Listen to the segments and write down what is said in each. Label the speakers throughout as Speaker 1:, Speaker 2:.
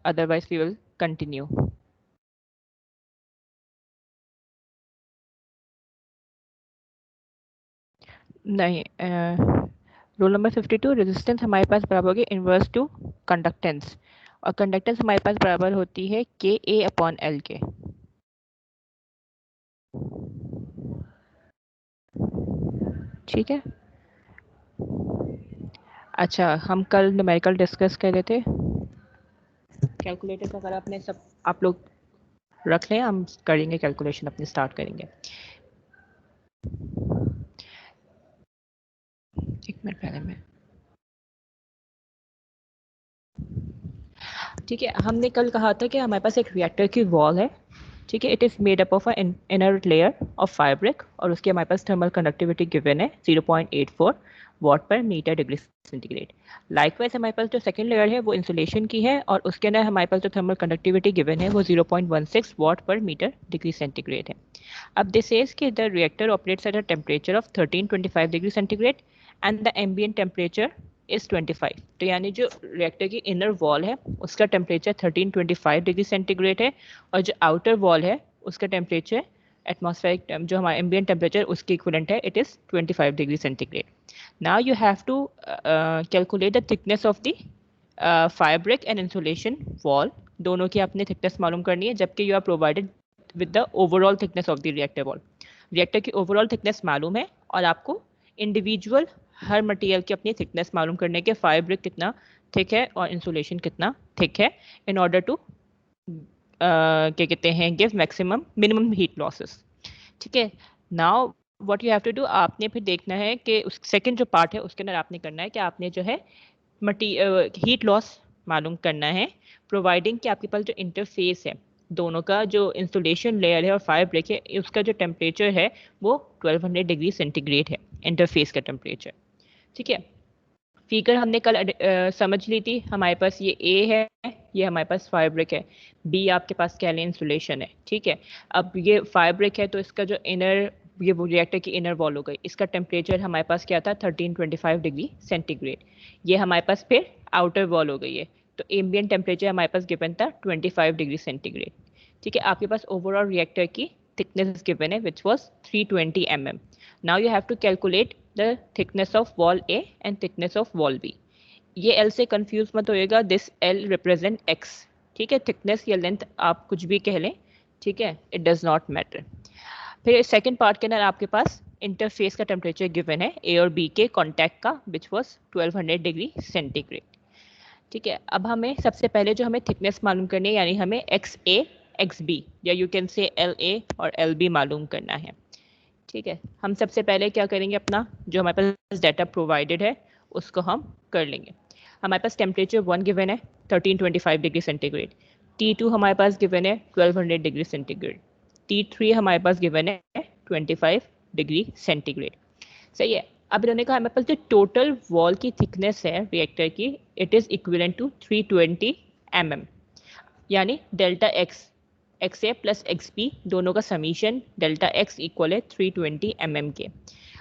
Speaker 1: otherwise we will continue. नहीं, rule number 52, resistance हमारे पास बराबर होगी इनवर्स टू कंडक्टेंस, और कंडक्टेंस हमारे पास बराबर होती है के ए अपॉन एल के। ठीक है, अच्छा हम कल न्यूमेरिकल डिस्कस कर रहे थे, कैलकुलेटर अगर आपने सब आप लोग रख लें, हम करेंगे कैलकुलेशन अपनी स्टार्ट करेंगे। एक मिनट पहले में, ठीक है, हमने कल कहा था कि हमारे पास एक रिएक्टर की वॉल है, ठीक है, it is made up of a inner layer of fabric, और उसकी हमारे पास थर्मल कंडक्टिविटी गिवन है 0.84 watt per metre degree centigrade. Likewise हमारे पास जो सेकंड लेयर है वो इंसुलेशन की है, और उसके अंदर हमारे पास जो थर्मल कंडक्टिविटी गिवन है वो 0.16 what per metre degree centigrade है। अब दिस सेज कि the reactor operates at a temperature of 1325 degree centigrade and the ambient temperature is 25। तो यानी जो रिएक्टर की इनर वॉल है उसका टेम्परेचर 1325 डिग्री सेंटीग्रेड है, और जो आउटर वॉल है उसका टेम्परेचर एटमॉस्फेरिक जो हमारा एम्बिएंट टेम्परेचर उसके इक्विवेलेंट है, it is 25 degree centigrade. Now you have to calculate the thickness of the fabric and insulation wall, दोनों की आपने थिकनेस मालूम करनी है, जबकि you are provided with the overall thickness of the reactor wall. Reactor की overall thickness मालूम है, और आपको इंडिविजुअल हर मटेरियल की अपनी थिकनेस मालूम करने के, फैब्रिक कितना थिक है और इंसुलेशन कितना थिक है, इन ऑर्डर टू क्या कहते हैं give maximum minimum heat losses. ठीक है, now what you have to do, आपने फिर देखना है कि उस सेकंड जो पार्ट है उसके अंदर आपने करना है कि आपने जो है हीट लॉस मालूम करना है, प्रोवाइडिंग कि आपके पास जो इंटरफेस है दोनों का, जो इंसुलेशन लेयर है और फैब्रिक है, उसका जो टेम्परेचर है वो 1200 डिग्री सेंटीग्रेड है, इंटरफेस का टेम्परेचर। ठीक है, फिगर हमने कल समझ ली थी, हमारे पास ये ए है, ये हमारे पास फैब्रिक है, बी आपके पास क्या है इंसुलेशन है। ठीक है, अब ये फैब्रिक है तो इसका जो इनर, ये रिएक्टर की इनर वॉल हो गई, इसका टेम्परेचर हमारे पास क्या था 1325 डिग्री सेंटीग्रेड। ये हमारे पास फिर आउटर वॉल हो गई है, तो एम्बिएंट टेम्परेचर हमारे पास गिवन था 25 डिग्री सेंटीग्रेड। ठीक है, आपके पास ओवरऑल रिएक्टर की थिकनेस गिवन है which was 320 mm. Now you have to calculate the thickness of wall A and thickness of wall B. ये एल से कंफ्यूज मत होइएगा, दिस एल रिप्रेजेंट एक्स। ठीक है, थिकनेस या लेंथ आप कुछ भी कह लें, ठीक है, इट डज नॉट मैटर। फिर सेकंड पार्ट के अंदर आपके पास इंटरफेस का टेम्परेचर गिवन है ए और बी के कॉन्टैक्ट का, विच वॉज 1200 डिग्री सेंटीग्रेड। ठीक है, अब हमें सबसे पहले जो हमें थिकनेस मालूम करनी है, यानी हमें एक्स ए एक्स बी या you can say L A और एल बी मालूम करना है। ठीक है, हम सबसे पहले क्या करेंगे, अपना जो हमारे पास डाटा प्रोवाइडेड है उसको हम कर लेंगे। हमारे पास टेम्परेचर 1 गिवन है 1325 डिग्री सेंटीग्रेड, T2 हमारे पास गिवन है 1200 डिग्री सेंटीग्रेड, T3 हमारे पास गिवन है 25 डिग्री सेंटीग्रेड। सही है, अब इन्होंने कहा हमारे पास जो टोटल वॉल की थिकनेस है रिएक्टर की, it is equivalent to 320 mm, यानी delta X, X A plus X B दोनों का समीशन डेल्टा एक्स इक्वल है 320 mm के।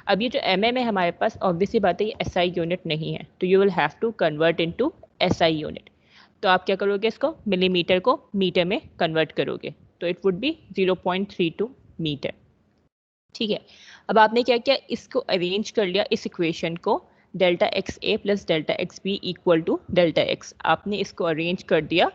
Speaker 1: अब ये जो mm है हमारे पास, ऑब्वियसली बात है ये SI यूनिट नहीं है, तो you will have to convert into SI unit. तो आप क्या करोगे, इसको मिलीमीटर को मीटर में कन्वर्ट करोगे, तो इट वुड बी 0.32 मीटर। ठीक है, अब आपने क्या किया, इसको अरेंज कर लिया, इस इक्वेशन को delta X A plus delta X B equal to delta X, आपने इसको अरेंज कर दिया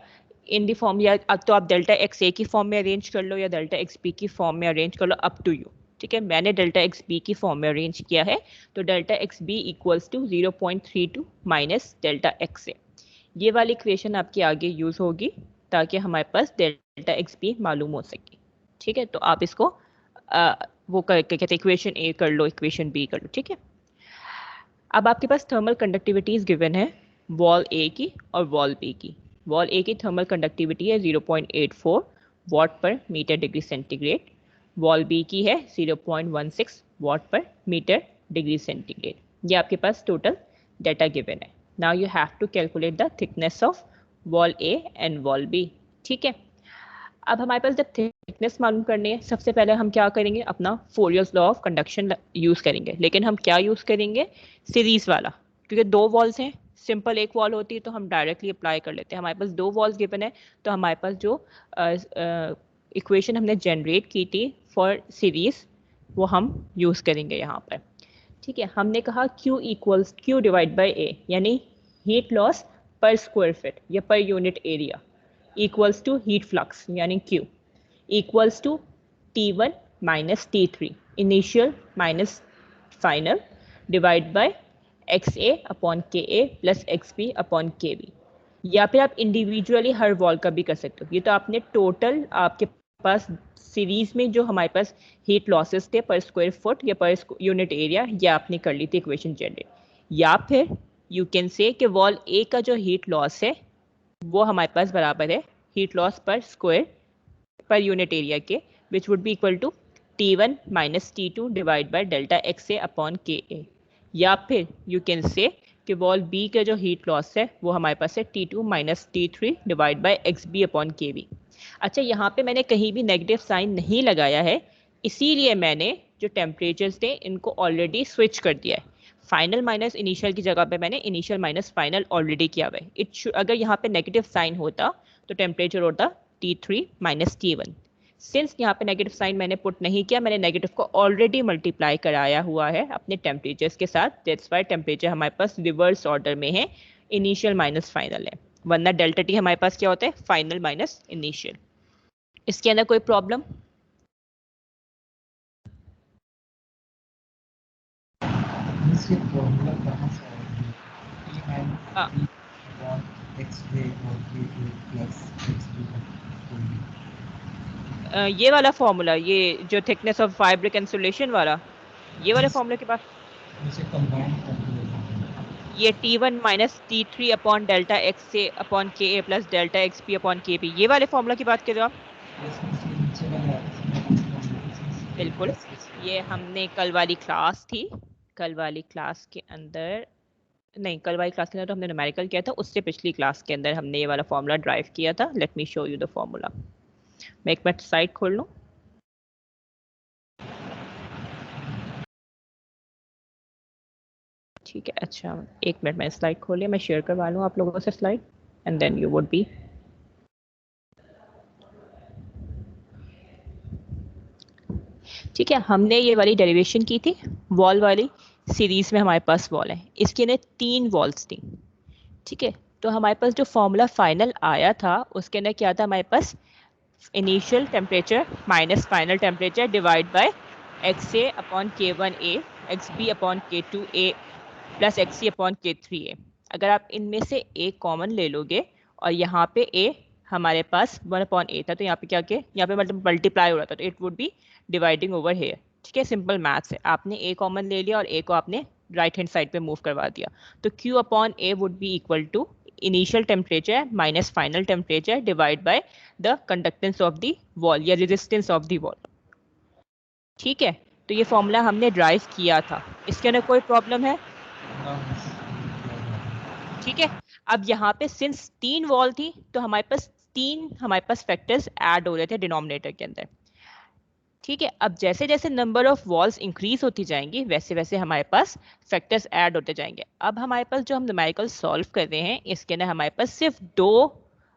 Speaker 1: इन दी फॉर्म, या तो आप डेल्टा एक्स ए की फॉर्म में अरेंज कर लो या डेल्टा एक्स बी की फॉर्म में अरेंज कर लो, अप टू यू। ठीक है, मैंने डेल्टा एक्स बी की फॉर्म में अरेंज किया है, तो delta X B equals to 0.32 minus delta X A. ये वाली इक्वेशन आपकी आगे यूज होगी ताकि हमारे पास डेल्टा एक्स बी मालूम हो सके। ठीक है, तो आप इसको वो क्या कहते हैं, इक्वेशन ए कर लो, इक्वेशन बी कर लो। ठीक है, अब आपके पास थर्मल कंडक्टिविटीज गिवन है वॉल ए की और वॉल बी की। वॉल ए की थर्मल कंडक्टिविटी है 0.84 watt per metre degree centigrade, wall B की है 0.16 what per metre degree centigrade. ये आपके पास टोटल डेटा गिवन है। Now you have to calculate the thickness of wall A and wall B. ठीक है, अब हमारे पास जब थिकनेस मालूम करनी है, सबसे पहले हम क्या करेंगे, अपना फोरियर्स लॉ ऑफ कंडक्शन यूज करेंगे, लेकिन हम क्या यूज करेंगे, सीरीज वाला, क्योंकि दो वॉल्स हैं सिंपल एक वॉल होती तो हम डायरेक्टली अप्लाई कर लेते हैं। हमारे पास 2 वॉल्स गिवन है, तो हमारे पास जो इक्वेशन हमने जनरेट की थी फॉर सीरीज वो हम यूज़ करेंगे यहाँ पर। ठीक है, हमने कहा Q equals Q divide by A, यानी heat loss per square feet या per unit area equals to heat flux यानी Q equals to T1 minus T3 initial minus final divide by XA upon KA plus XB upon KB। या फिर आप individually हर wall का भी कर सकते हो। ये तो आपने टोटल आपके पास सीरीज में जो हमारे पास हीट लॉसेस थे पर स्क्वायर फुट या पर यूनिट एरिया, ये आपने कर ली थी इक्वेशन जनरेट। या फिर यू कैन से कि वॉल ए का जो हीट लॉस है वो हमारे पास बराबर है heat loss per square per unit area के, which would be equal to T1 minus T2 divide by delta XA upon KA। या फिर यू कैन से कि वॉल बी का जो हीट लॉस है वो हमारे पास है T2 minus T3 divide by XB upon KB। अच्छा, यहाँ पे मैंने कहीं भी नेगेटिव साइन नहीं लगाया है, इसीलिए मैंने जो टेम्परेचर्स थे इनको ऑलरेडी स्विच कर दिया है। फाइनल माइनस इनिशियल की जगह पे मैंने इनिशियल माइनस फाइनल ऑलरेडी किया हुआ है। अगर यहाँ पे नेगेटिव साइन होता तो टेम्परेचर होता T3 माइनस T1। सिंस यहाँ पे नेगेटिव साइन मैंने पुट नहीं किया, मैंने नेगेटिव को ऑलरेडी मल्टीप्लाई कराया हुआ है अपने टेम्परेचर्स के साथ, दैट्स वाई टेम्परेचर हमारे पास रिवर्स ऑर्डर में है, इनिशियल माइनस फाइनल है। वरना डेल्टा टी हमारे पास क्या होता है, फाइनल माइनस इनिशियल। इसके अंदर कोई प्रॉब्लम? ये वाला फॉर्मूला, ये जो थिकनेस ऑफ फैब्रिक इंसुलेशन वाला, ये वाले फॉर्मूले के पास ये T1 minus T3 upon delta X से upon KA plus delta XB upon KB, ये वाले फॉर्मूला की बात कर रहे हो आप? बिल्कुल, ये हमने कल वाली क्लास थी, कल वाली क्लास के अंदर नहीं, कल वाली क्लास के अंदर तो हमने न्यूमेरिकल किया था, उससे पिछली क्लास के अंदर हमने ये वाला फॉर्मूला ड्राइव किया था। Let me show you the formula. मैं एक मिनट साइट खोल लूँ। ठीक है, अच्छा एक मिनट, मैं स्लाइड खोलिए, मैं शेयर करवा लूँ आप लोगों से slide, and then you would be. ठीक है, हमने ये वाली डेरिवेशन की थी वॉल वाली। सीरीज में हमारे पास वॉल है, इसके अंदर 3 वॉल्स थी। ठीक है, तो हमारे पास जो फॉर्मूला फाइनल आया था उसके अंदर क्या था, हमारे पास initial temperature minus final temperature divide by XA upon K1A XB upon K2A plus XC upon K3A। अगर आप इनमें से A कॉमन ले लोगे और यहाँ पे A हमारे पास 1 अपॉन A था, तो यहाँ पे क्या के यहाँ पे मतलब मल्टीप्लाई हो रहा था, तो it would B dividing over here. ठीक है, सिंपल मैथ्स है। आपने A कॉमन ले लिया और A को आपने राइट हैंड साइड पे मूव करवा दिया, तो Q upon A would be equal to initial temperature minus final temperature divide by the conductance of the wall या रेजिस्टेंस ऑफ द वॉल। ठीक है, तो ये फॉर्मूला हमने ड्राइव किया था, इसके अंदर कोई प्रॉब्लम है? ठीक है, अब यहाँ पे सिंस 3 वॉल थी तो हमारे पास फैक्टर्स ऐड हो रहे थे डिनोमिनेटर के अंदर। ठीक है, अब जैसे जैसे नंबर ऑफ वॉल्स इंक्रीज होती जाएंगी वैसे वैसे हमारे पास फैक्टर्स ऐड होते जाएंगे। अब हमारे पास जो हम न्यूमेरिकल सॉल्व कर रहे हैं इसके अंदर हमारे पास सिर्फ 2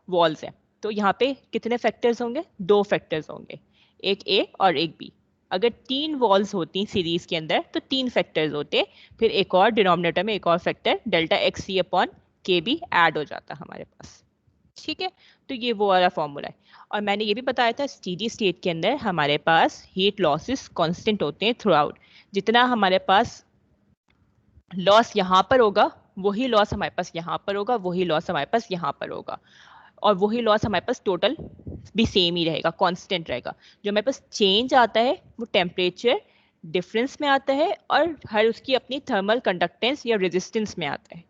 Speaker 1: वॉल्स हैं, तो यहाँ पे कितने फैक्टर्स होंगे, 2 फैक्टर्स होंगे, एक A और एक B। अगर 3 वॉल्स होती सीरीज के अंदर तो 3 फैक्टर्स होते, फिर एक और डिनोमिनेटर में एक और factor delta XC upon KB add हो जाता हमारे पास। ठीक है, तो ये वो वाला फॉर्मूला है। और मैंने ये भी बताया था स्टेडी स्टेट के अंदर हमारे पास हीट लॉसेस कांस्टेंट होते हैं थ्रू आउट। जितना हमारे पास लॉस यहाँ पर होगा वही लॉस हमारे पास यहाँ पर होगा, वही लॉस हमारे पास यहाँ पर होगा, और वही लॉस हमारे पास टोटल भी सेम ही रहेगा, कांस्टेंट रहेगा। जो हमारे पास चेंज आता है वो टेम्परेचर डिफरेंस में आता है और हर उसकी अपनी थर्मल कंडक्टेंस या रेजिस्टेंस में आता है।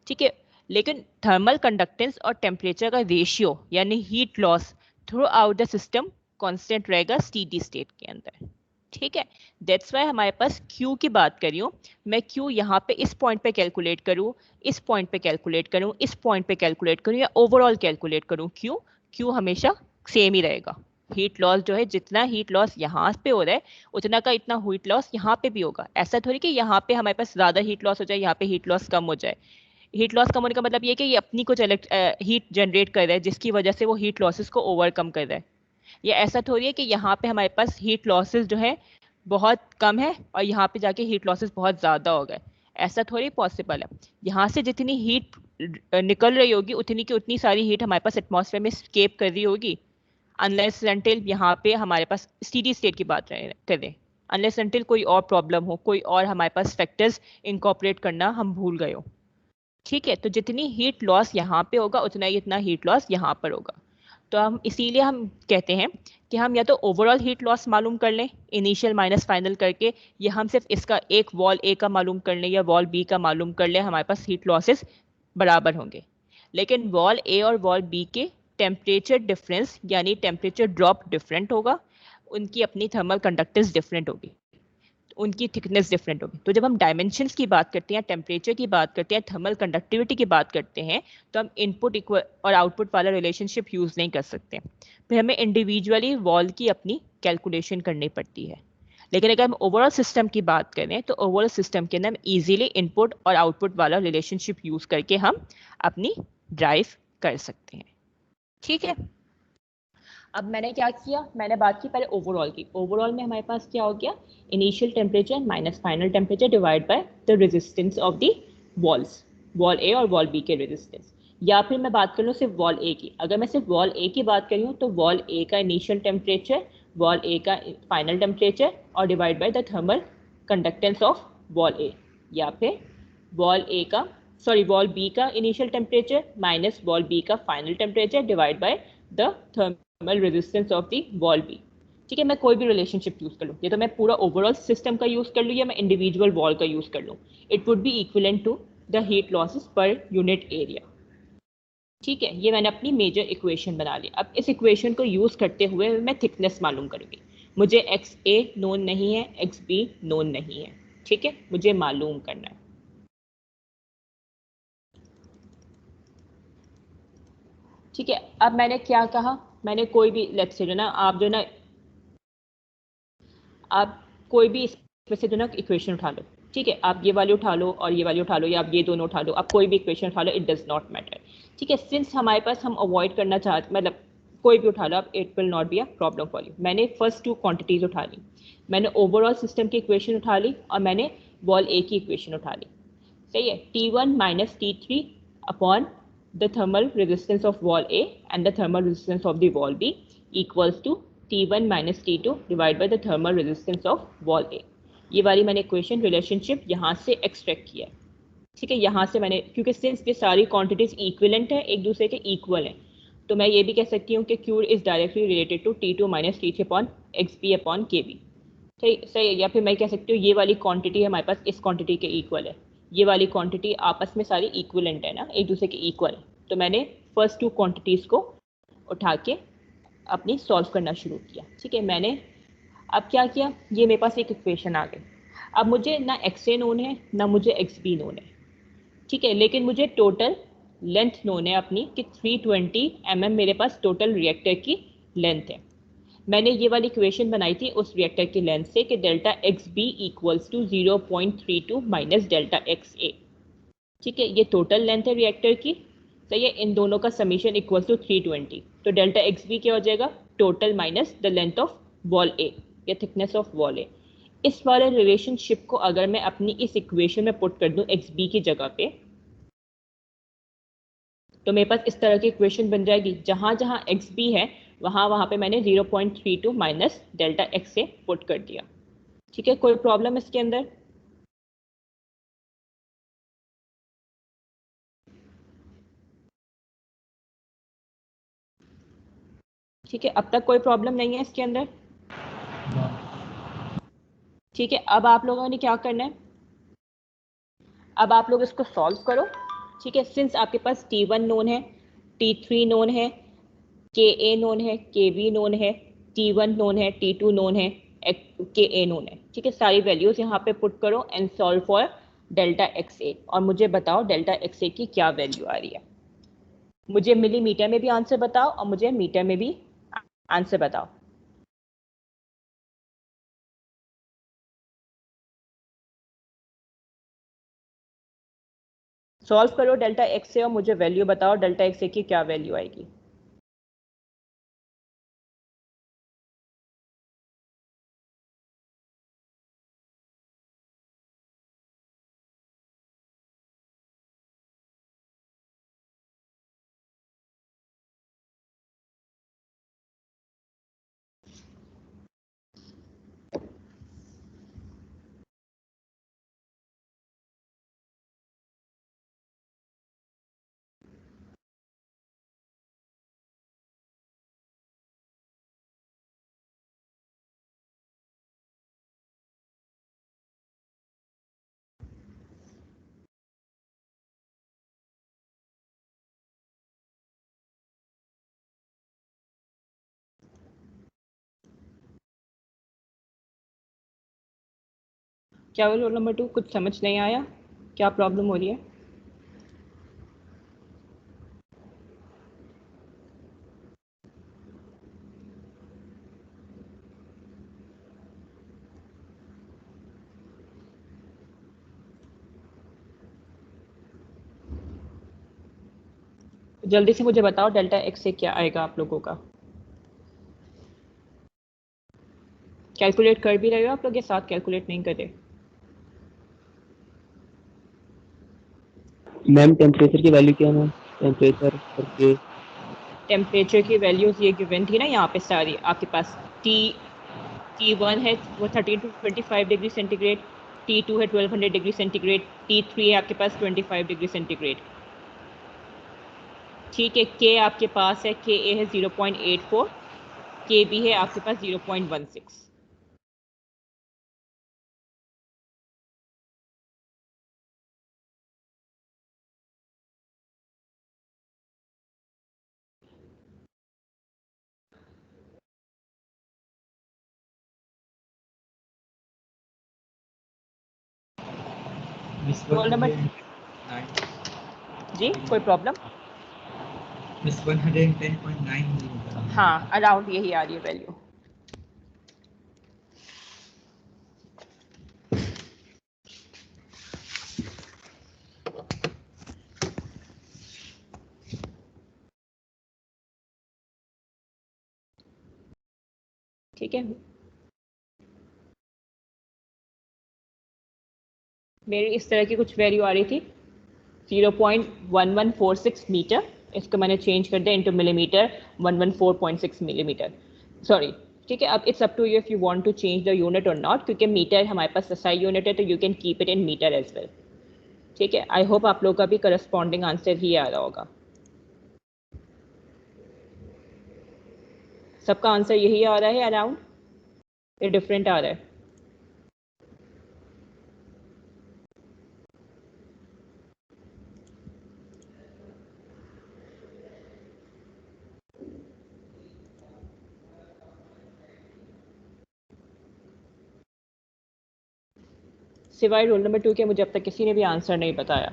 Speaker 1: ठीक है, लेकिन थर्मल कंडक्टेंस और टेम्परेचर का रेशियो यानी heat loss through out the system constant रहेगा स्टेडी स्टेट के अंदर। ठीक है, दैट्स वाई हमारे पास Q की बात करियो, मैं Q यहाँ पे इस पॉइंट पे कैलकुलेट करूँ, इस पॉइंट पे कैलकुलेट करूँ, इस पॉइंट पे कैलकुलेट करूँ या ओवरऑल कैलकुलेट करूँ, Q हमेशा सेम ही रहेगा। हीट लॉस जो है, जितना हीट लॉस यहाँ पे हो रहा है उतना का इतना हीट लॉस यहाँ पे भी होगा। ऐसा थोड़ी कि यहाँ पे हमारे पास ज़्यादा हीट लॉस हो जाए, यहाँ पे हीट लॉस कम हो जाए। हीट लॉस कम होने का मतलब ये कि ये अपनी कुछ हीट जनरेट कर रहा है जिसकी वजह से वो हीट लॉसेस को ओवरकम कर रहा है। ये ऐसा थोड़ी है कि यहाँ पे हमारे पास हीट लॉसेस जो है बहुत कम है और यहाँ पे जाके हीट लॉसेस बहुत ज़्यादा हो गए, ऐसा थोड़ी पॉसिबल है। यहाँ से जितनी हीट निकल रही होगी उतनी की उतनी सारी हीट हमारे पास एटमॉस्फेयर में स्केप कर रही होगी, अनलेस अनटिल यहाँ पे हमारे पास स्टीडी स्टेट की बात करें, अनलेस अनटिल कोई और प्रॉब्लम हो, कोई और हमारे पास फैक्टर्स इनकॉपरेट करना हम भूल गए हो। ठीक है, तो जितनी हीट लॉस यहाँ पे होगा उतना ही इतना हीट लॉस यहाँ पर होगा। तो हम इसीलिए हम कहते हैं कि हम या तो ओवरऑल हीट लॉस मालूम कर लें इनिशियल माइनस फाइनल करके, या हम सिर्फ इसका एक वॉल ए का मालूम कर लें या वॉल बी का मालूम कर लें, हमारे पास हीट लॉसेस बराबर होंगे। लेकिन वॉल ए और वॉल बी के टेम्परेचर डिफरेंस यानी टेम्परेचर ड्रॉप डिफरेंट होगा, उनकी अपनी थर्मल कंडक्टेंस डिफरेंट होगी, उनकी थिकनेस डिफरेंट होगी। तो जब हम डायमेंशंस की बात करते हैं, टेम्परेचर की बात करते हैं, थर्मल कंडक्टिविटी की बात करते हैं, तो हम इनपुट इक्वल और आउटपुट वाला रिलेशनशिप यूज नहीं कर सकते, फिर हमें इंडिविजुअली वॉल की अपनी कैलकुलेशन करनी पड़ती है। लेकिन अगर हम ओवरऑल सिस्टम की बात करें तो ओवरऑल सिस्टम के अंदर हम इजीली इनपुट और आउटपुट वाला रिलेशनशिप यूज करके हम अपनी ड्राइव कर सकते हैं। ठीक है, अब मैंने क्या किया, मैंने बात की पहले ओवरऑल की। ओवरऑल में हमारे पास क्या हो गया, initial temperature minus final temperature divide by the resistance of the walls, wall A और वॉल बी के रेजिस्टेंस। या फिर मैं बात कर लूँ सिर्फ वॉल ए की, अगर मैं सिर्फ वॉल ए की बात करी हूँ तो वॉल ए का इनिशियल टेम्परेचर, वॉल ए का फाइनल टेम्परेचर और divide by the thermal conductance of wall A, या फिर वॉल ए का वॉल बी का initial temperature minus wall B का final temperature divide by the thermal resistance of the wall B. ठीक है, मैं कोई भी रिलेशनशिप यूज कर लूँ, या तो मैं पूरा ओवरऑल सिस्टम का यूज कर लूँ या मैं इंडिविजुअल वॉल का यूज कर लूँ, it would be equivalent to the heat losses per unit area. ठीक है, ये मैंने अपनी मेजर इक्वेशन बना ली। अब इस इक्वेशन को यूज करते हुए मैं थिकनेस मालूम करूंगी। मुझे एक्स ए नोन नहीं है, एक्स बी नोन नहीं है, ठीक है, मुझे मालूम करना है। ठीक है, अब मैंने क्या कहा, मैंने कोई भी लेट्स से जो ना आप जो ना आप कोई भी इसमें से जो ना इक्वेशन उठा लो। ठीक है, आप ये वाली उठा लो और ये वाली उठा लो, या आप ये दोनों उठा लो, आप कोई भी इक्वेशन उठा लो, इट डज नॉट मैटर। ठीक है, सिंस हमारे पास हम अवॉइड करना चाहते, मतलब कोई भी उठा लो आप, it will not be a problem for you. मैंने फर्स्ट टू क्वांटिटीज उठा ली, मैंने ओवरऑल सिस्टम की इक्वेशन उठा ली और मैंने वॉल ए की इक्वेशन उठा ली। सही है, T1 minus T3 upon the thermal resistance of wall A and the thermal resistance of the wall B equals to T1 minus T2 divided by the thermal resistance of wall A। ये वाली मैंने equation relationship यहाँ से extract किया है। ठीक है, यहाँ से मैंने, क्योंकि सिंस ये सारी क्वांटिटीज इक्विवेलेंट है, एक दूसरे के इक्वल है, तो मैं ये भी कह सकती हूँ कि Q is directly related to T2 minus T3 upon XP upon KB। सही सही है, या फिर मैं कह सकती हूँ ये वाली क्वांटिटी है हमारे पास इस क्वांटिटी के इक्वल है, ये वाली क्वांटिटी आपस में सारी इक्विवेलेंट है ना, एक दूसरे के इक्वल। तो मैंने फर्स्ट टू क्वांटिटीज को उठा के अपनी सॉल्व करना शुरू किया। ठीक है, मैंने अब क्या किया, ये मेरे पास एक इक्वेशन आ गई। अब मुझे ना एक्स ए नोन है ना मुझे एक्स बी नोन है। ठीक है, लेकिन मुझे टोटल लेंथ नोन है अपनी कि 320 मेरे पास टोटल रिएक्टर की लेंथ है। मैंने ये वाली इक्वेशन बनाई थी उस रिएक्टर की लेंथ से कि delta X B equals to 0.32 minus delta X A. ठीक है, ये टोटल लेंथ है रिएक्टर की। सही है, इन दोनों का समीशन इक्वल्स टू 320, तो डेल्टा एक्स बी क्या हो जाएगा, total minus the length of wall A या थिकनेस ऑफ वॉल ए। इस वाले रिलेशनशिप को अगर मैं अपनी इस इक्वेशन में पुट कर दूं एक्स बी की जगह पे, तो मेरे पास इस तरह की इक्वेशन बन जाएगी, जहां जहां एक्स बी है वहां वहां पे मैंने 0.32 माइनस डेल्टा एक्स से पुट कर दिया। ठीक है, कोई प्रॉब्लम इसके अंदर? ठीक है, अब तक कोई प्रॉब्लम नहीं है इसके अंदर? ठीक है, अब आप लोगों ने क्या करना है, अब आप लोग इसको सॉल्व करो। ठीक है, सिंस आपके पास T1 नोन है, T3 नोन है, के ए नोन है, के बी नोन है, T1 नोन है, T2 नोन है, के ए नोन है। ठीक है, सारी वैल्यूज यहाँ पे पुट करो and solve for delta X A, और मुझे बताओ डेल्टा एक्स ए की क्या वैल्यू आ रही है। मुझे मिलीमीटर में भी आंसर बताओ और मुझे मीटर में भी आंसर बताओ। सॉल्व करो डेल्टा एक्स से और मुझे वैल्यू बताओ डेल्टा एक्स की क्या वैल्यू आएगी। क्या हुआ रोल नंबर 2, कुछ समझ नहीं आया, क्या प्रॉब्लम हो रही है? जल्दी से मुझे बताओ डेल्टा एक्स से क्या आएगा आप लोगों का। कैलकुलेट कर भी रहे हो आप लोग या साथ कैलकुलेट नहीं कर रहे?
Speaker 2: मैम टेम्परेचर की वैल्यू क्या है मैम? टेम्परेचर करके
Speaker 1: टेम्परेचर की वैल्यूज ये गिवन थी ना यहाँ पे सारी आपके पास। T1 है वो 13 to 25 डिग्री सेंटीग्रेड, T2 है 1200 डिग्री सेंटीग्रेड, T3 है आपके पास 25 डिग्री सेंटीग्रेड। ठीक है, K आपके पास है, Ka है 0.84, Kb है आपके पास 0.16। रोल नंबर जी, कोई प्रॉब्लम?
Speaker 3: मिस 110.9।
Speaker 1: हाँ, अराउंड यही आ रही है वैल्यू। ठीक है, मेरी इस तरह की कुछ वैल्यू आ रही थी 0.1146 मीटर, इसको मैंने चेंज कर दिया इनटू मिलीमीटर 114.6 मिलीमीटर, सॉरी। ठीक है, अब it's up to you if you want to change the unit और नॉट, क्योंकि मीटर हमारे पास SI यूनिट है तो you can keep it in metre as well. ठीक है, आई होप आप लोगों का भी करस्पॉन्डिंग आंसर ही आ रहा होगा। सबका आंसर यही आ रहा है अराउंड, ये डिफरेंट आ रहा है? सिवाय रोल नंबर 2 के मुझे अब तक किसी ने भी आंसर नहीं बताया।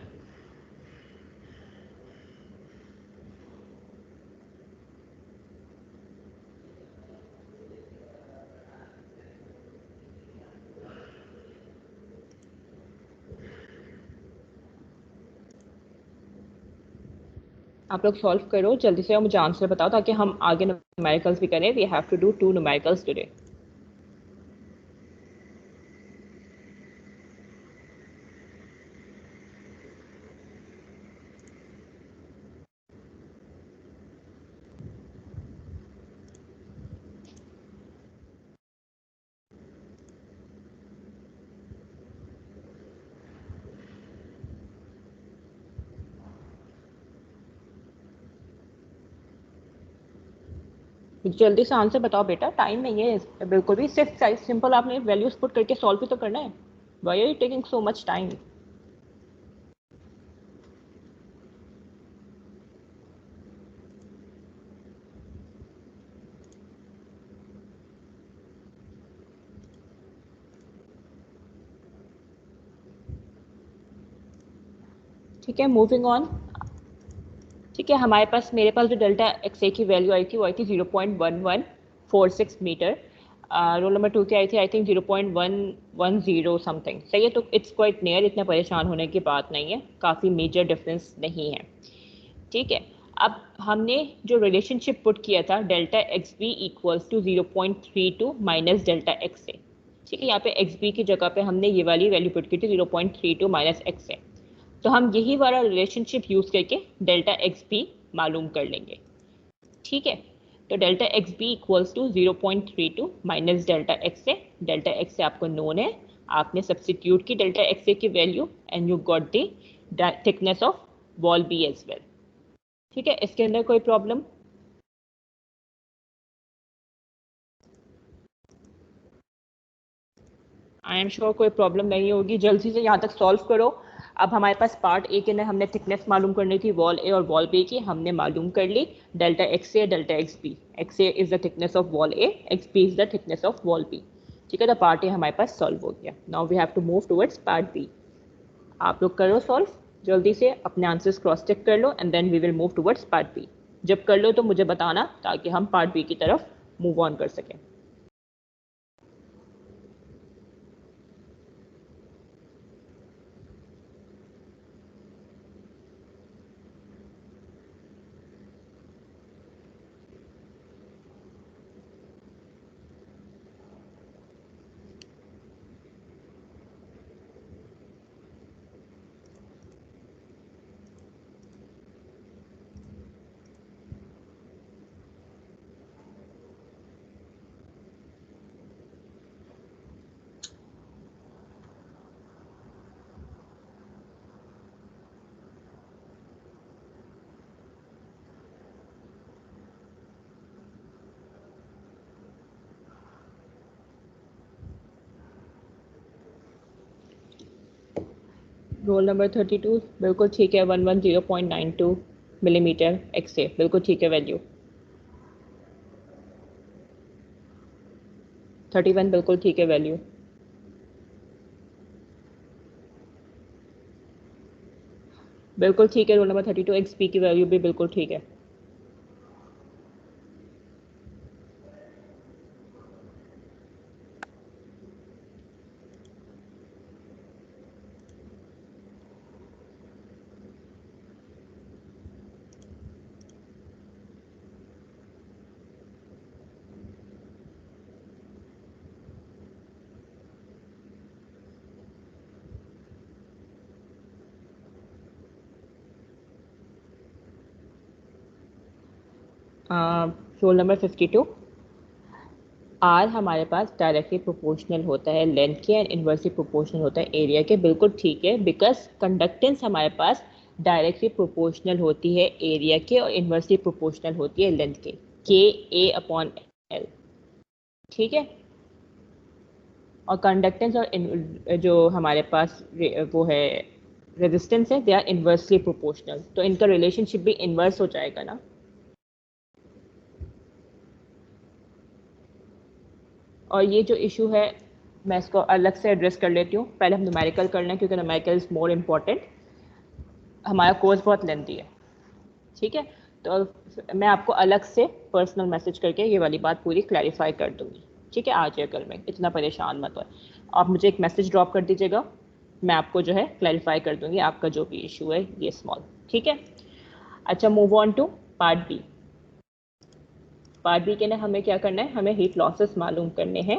Speaker 1: आप लोग सॉल्व करो जल्दी से और मुझे आंसर बताओ ताकि हम आगे न्यूमेरिकल्स भी करें। We have to do 2 numericals today. जल्दी से आंसर बताओ बेटा, टाइम नहीं है बिल्कुल भी, सिर्फ सिंपल आपने वैल्यूज पुट करके सॉल्व भी तो करना है। Why are you taking so much time? ठीक है, मूविंग ऑन। ठीक है, हमारे पास मेरे पास जो डेल्टा एक्स ए की वैल्यू आई थी वो आई थी 0.1146 मीटर। रोल नंबर 2 की आई थी आई थिंक 0.110 समथिंग, सही है। तो इट्स क्वाइट नियर, इतना परेशान होने की बात नहीं है, काफ़ी मेजर डिफरेंस नहीं है, ठीक है। अब हमने जो रिलेशनशिप पुट किया था delta X B equals to 0.32 minus delta X से, ठीक है। यहाँ पे एक्स बी की जगह पे हमने ये वाली वैल्यू पुट की थी 0.32 माइनस एक्स से, तो हम यही वाला रिलेशनशिप यूज़ करके डेल्टा एक्स बी मालूम कर लेंगे, ठीक है। तो delta X B equals to 0.32 minus delta X से, डेल्टा एक्स से आपको नोन है, आपने सब्सटीट्यूट की डेल्टा एक्स ए की value and you got the thickness of wall B as well, ठीक है। इसके अंदर कोई प्रॉब्लम? आई एम श्योर कोई प्रॉब्लम नहीं होगी, जल्दी से यहाँ तक सॉल्व करो। अब हमारे पास पार्ट ए के अंदर हमने थिकनेस मालूम करनी थी वॉल ए और वॉल बी की, हमने मालूम कर ली delta X A delta X B. X A is the thickness of wall A, X B is the thickness of wall B, ठीक है। तो पार्ट ए हमारे पास सॉल्व हो गया। Now we have to move towards part B. आप लोग करो solve जल्दी से, अपने आंसर्स क्रॉस चेक कर लो and then we will move towards part B. जब कर लो तो मुझे बताना ताकि हम पार्ट बी की तरफ मूव ऑन कर सकें। रोल नंबर 32 बिल्कुल ठीक है, 110.92 मिलीमीटर एक्स से, बिल्कुल ठीक है वैल्यू। 31 बिल्कुल ठीक है वैल्यू। बिल्कुल ठीक है, रोल नंबर 32 एक्स पी की वैल्यू भी बिल्कुल ठीक है। रोल नंबर 52, आर हमारे पास डायरेक्टली प्रोपोर्शनल होता है लेंथ के एंड इन्वर्सली प्रोपोर्शनल होता है एरिया के, बिल्कुल ठीक है। बिकॉज कंडक्टेंस हमारे पास डायरेक्टली प्रोपोर्शनल होती है एरिया के और इन्वर्सली प्रोपोर्शनल होती है लेंथ के ए अपॉन एल, ठीक है। और कंडक्टेंस और जो हमारे पास वो है रेजिस्टेंस है, दे आर इन्वर्सली प्रोपोर्शनल, तो इनका रिलेशनशिप भी इन्वर्स हो जाएगा ना। और ये जो इशू है मैं इसको अलग से एड्रेस कर लेती हूँ, पहले हम न्यूमेरिकल कर लें क्योंकि न्यूमेरिकल इज़ मोर इम्पॉर्टेंट। हमारा कोर्स बहुत लेंथी है, ठीक है। तो मैं आपको अलग से पर्सनल मैसेज करके ये वाली बात पूरी क्लैरिफाई कर दूँगी, ठीक है। आज या कल में, इतना परेशान मत हो। आप मुझे एक मैसेज ड्रॉप कर दीजिएगा, मैं आपको जो है क्लैरिफाई कर दूँगी आपका जो भी इशू है ये स्मॉल, ठीक है। अच्छा, move on to part B. Part B के लिए हमें क्या करना है, हमें हीट लॉसेस मालूम करने हैं।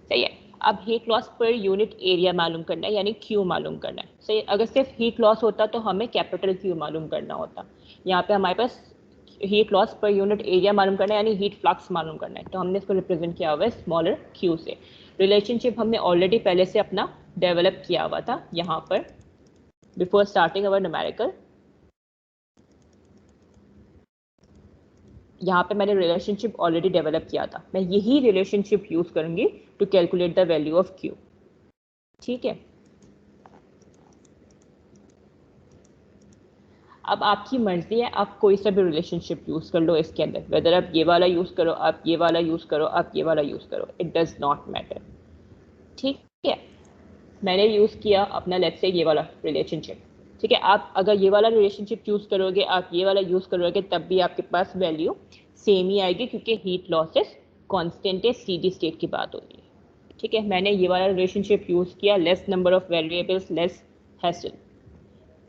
Speaker 1: सही है। अब heat loss per unit area मालूम करना है, यानी क्यू मालूम करना है, सही है। अगर सिर्फ हीट लॉस होता तो हमें कैपिटल क्यू मालूम करना होता। यहाँ पे हमारे पास heat loss per unit area मालूम करना है, यानी हीट फ्लक्स मालूम करना है, तो हमने इसको रिप्रेजेंट किया हुआ है स्मॉलर क्यू से। रिलेशनशिप हमने ऑलरेडी पहले से अपना डेवलप किया हुआ था यहाँ पर, बिफोर स्टार्टिंग अवर न्यूमेरिकल। यहाँ पे मैंने रिलेशनशिप ऑलरेडी डेवलप किया था, मैं यही रिलेशनशिप यूज करूंगी to calculate the value of Q, ठीक है। अब आपकी मर्जी है, आप कोई सा भी रिलेशनशिप यूज कर लो इसके अंदर, वेदर आप ये वाला यूज करो, आप ये वाला यूज करो, आप ये वाला यूज करो, इट डज नॉट मैटर, ठीक है। मैंने यूज किया अपना लेट्स से ये वाला रिलेशनशिप, ठीक है, आप अगर ये वाला रिलेशनशिप चूज करोगे, आप ये वाला यूज करोगे, तब भी आपके पास वैल्यू सेम ही आएगी, क्योंकि हीट लॉसेस कांस्टेंट है, स्टेडी स्टेट की बात हो रही है। ठीक है, मैंने ये वाला रिलेशनशिप यूज किया, less number of variables less hassle.